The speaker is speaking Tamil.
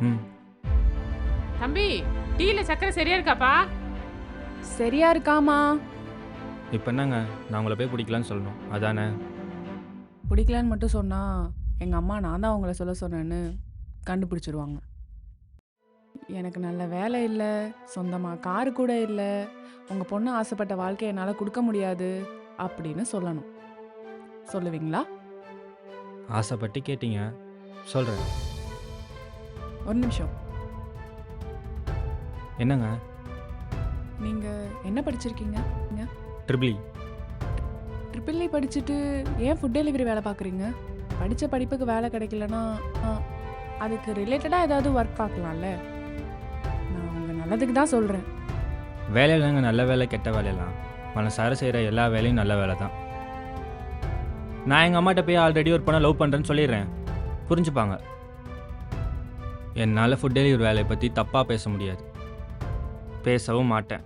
ம். தம்பி, டீல சக்கரை சரியா இருக்காப்பா? சரியா இருக்காமா? இப்போ என்னங்க, நான் உங்களை போய் பிடிக்கலான்னு சொல்லணும் அதானே? பிடிக்கலன்னு மட்டும் சொன்னா எங்க அம்மா நான் தான் உங்களை சொல்ல சொன்னேன்னு கண்டுபிடிச்சிருவாங்க. எனக்கு நல்ல வேலை இல்லை, சொந்தமாக காரு கூட இல்லை, உங்கள் பொண்ணு ஆசைப்பட்ட வாழ்க்கையை என்னால் கொடுக்க முடியாது அப்படின்னு சொல்லணும். சொல்லுவீங்களா? ஆசைப்பட்டு கேட்டீங்க, சொல்கிறேன். ஒரு நிமிஷம். என்னங்க? நீங்கள் என்ன படிச்சிருக்கீங்க? Triple E. ட்ரிபிள் இ படிச்சுட்டு ஏன் ஃபுட் டெலிவரி வேலை பார்க்குறீங்க? படித்த படிப்புக்கு வேலை கிடைக்கலன்னா அதுக்கு ரிலேட்டடாக ஏதாவது ஒர்க் பார்க்கலாம்ல. நான் உங்கள் நல்லதுக்கு தான் சொல்கிறேன். வேலை இல்லைங்க, நல்ல வேலை கெட்ட வேலையெல்லாம் மனசார செய்கிற எல்லா வேலையும் நல்ல வேலை தான். நான் எங்கள் அம்மாட்ட போய் ஆல்ரெடி ஒரு பொண்ணை லவ் பண்ணுறேன்னு சொல்லிடுறேன், புரிஞ்சுப்பாங்க. என்னால் ஃபுட் டெலிவரி வேலையை பற்றி தப்பாக பேச முடியாது, பேசவும் மாட்டேன்.